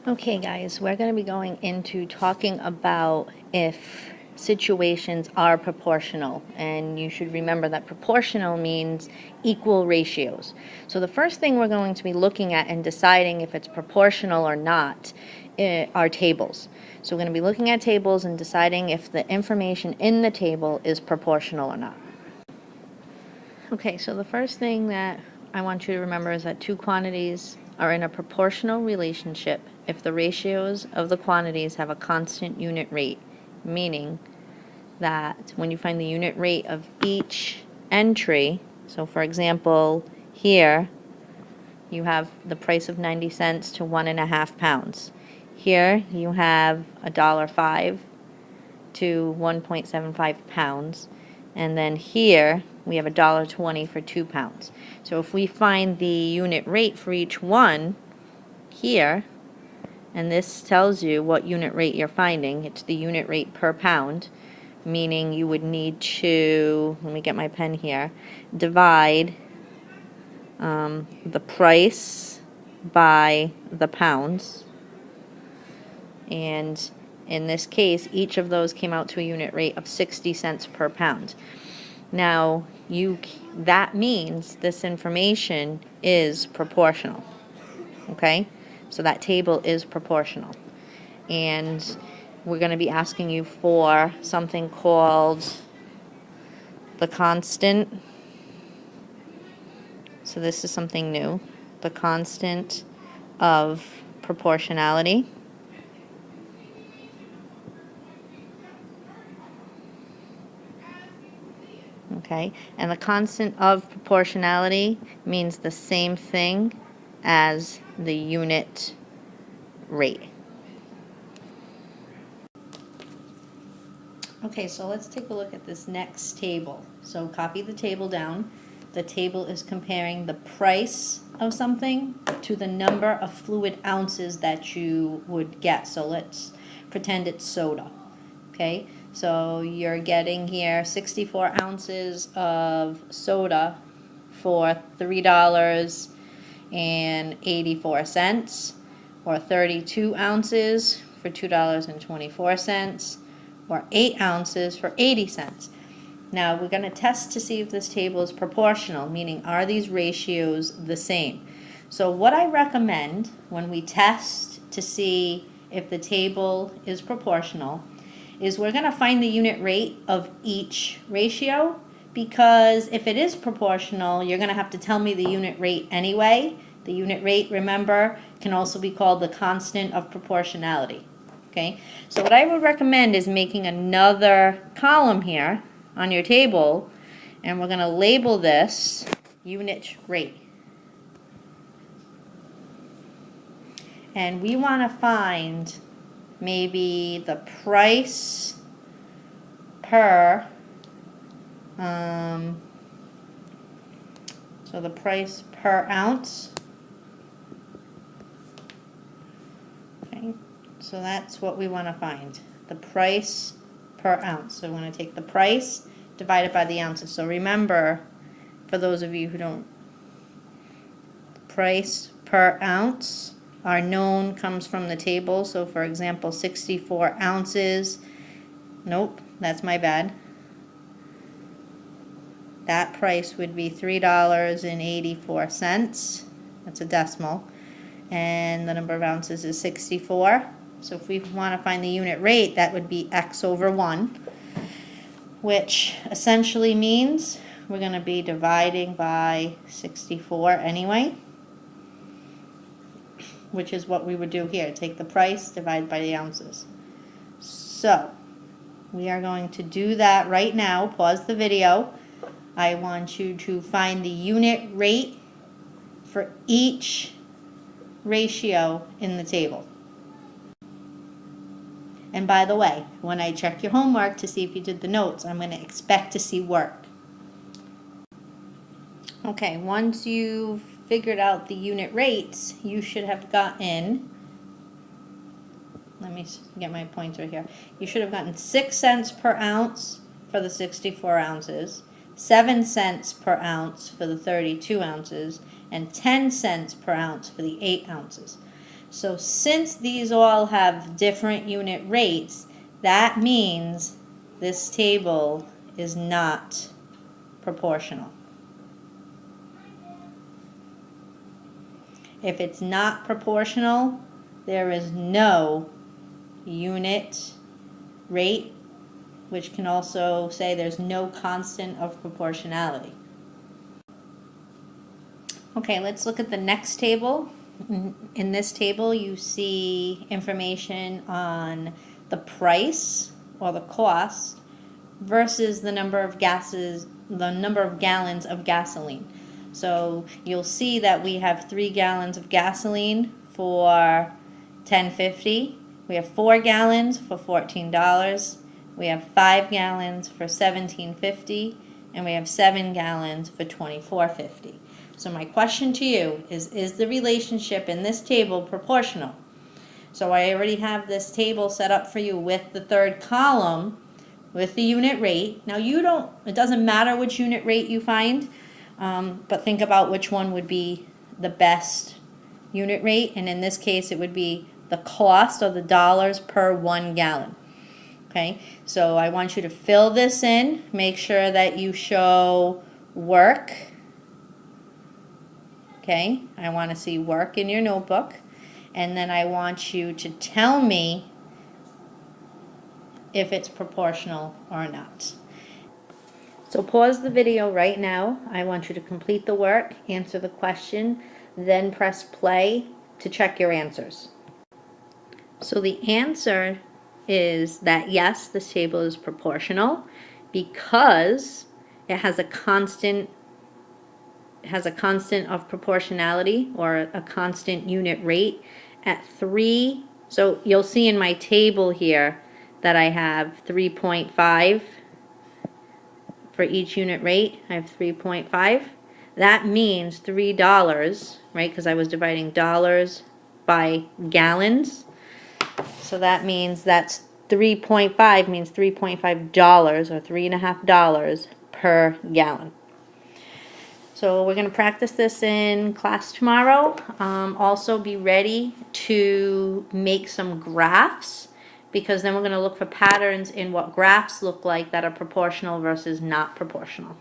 Okay, guys, we're going to be going into talking about if situations are proportional. And you should remember that proportional means equal ratios. So the first thing we're going to be looking at and deciding if it's proportional or not are tables. So we're going to be looking at tables and deciding if the information in the table is proportional or not. Okay, so the first thing that I want you to remember is that two quantities are in a proportional relationship if the ratios of the quantities have a constant unit rate, meaning that when you find the unit rate of each entry, so for example, here you have the price of 90 cents to 1.5 pounds. Here you have $1.05 to 1.75 pounds. And then here we have $1.20 for 2 pounds. So if we find the unit rate for each one here, and this tells you what unit rate you're finding, it's the unit rate per pound, meaning you would need to, let me get my pen here, divide the price by the pounds. And in this case, each of those came out to a unit rate of 60 cents per pound. Now, that means this information is proportional, okay? So that table is proportional. And we're going to be asking you for something called the constant. So this is something new. The constant of proportionality. Okay, and the constant of proportionality means the same thing as the unit rate. Okay, so let's take a look at this next table. So copy the table down. The table is comparing the price of something to the number of fluid ounces that you would get. So let's pretend it's soda. Okay, so you're getting here 64 ounces of soda for $3.84, or 32 ounces for $2.24, or 8 ounces for 80 cents. Now we're going to test to see if this table is proportional, meaning are these ratios the same? So what I recommend when we test to see if the table is proportional is we're going to find the unit rate of each ratio, because if it is proportional, you're going to have to tell me the unit rate anyway. The unit rate, remember, can also be called the constant of proportionality. Okay, so what I would recommend is making another column here on your table, and we're going to label this unit rate. And we want to find maybe the price per, so the price per ounce. Okay, so that's what we want to find, the price per ounce. So we want to take the price divided by the ounces. So remember, for those of you who don't, the price per ounce, our known comes from the table. So for example, 64 ounces, nope, that's my bad. That price would be $3.84. That's a decimal. And the number of ounces is 64. So if we want to find the unit rate, that would be x over 1, which essentially means we're going to be dividing by 64 anyway, which is what we would do here. Take the price, divide by the ounces. So we are going to do that right now. Pause the video. I want you to find the unit rate for each ratio in the table. And by the way, when I check your homework to see if you did the notes, I'm going to expect to see work. Okay, once you've figured out the unit rates, you should have gotten, let me get my pointer here. You should have gotten 6 cents per ounce for the 64 ounces, 7 cents per ounce for the 32 ounces, and 10 cents per ounce for the 8 ounces. So since these all have different unit rates, that means this table is not proportional. If it's not proportional, there is no unit rate, which can also say there's no constant of proportionality. Okay, let's look at the next table. In this table, you see information on the price or the cost versus the number of gallons of gasoline. So you'll see that we have 3 gallons of gasoline for $10.50. We have 4 gallons for $14. We have 5 gallons for $17.50, and we have 7 gallons for $24.50. So my question to you is the relationship in this table proportional? So I already have this table set up for you with the third column with the unit rate. Now it doesn't matter which unit rate you find, but think about which one would be the best unit rate, and in this case it would be the cost, or the dollars per 1 gallon. Okay, so I want you to fill this in, make sure that you show work. Okay, I want to see work in your notebook, and then I want you to tell me if it's proportional or not. So pause the video right now. I want you to complete the work, answer the question, then press play to check your answers. So the answer is that yes, this table is proportional because it has a constant of proportionality, or a constant unit rate at 3. So you'll see in my table here that I have 3.5 for each unit rate. I have 3.5. That means $3, right? Because I was dividing dollars by gallons. So that means that's 3.5 means $3.5 or $3.50 per gallon. So we're going to practice this in class tomorrow. Also be ready to make some graphs, because then we're going to look for patterns in what graphs look like that are proportional versus not proportional.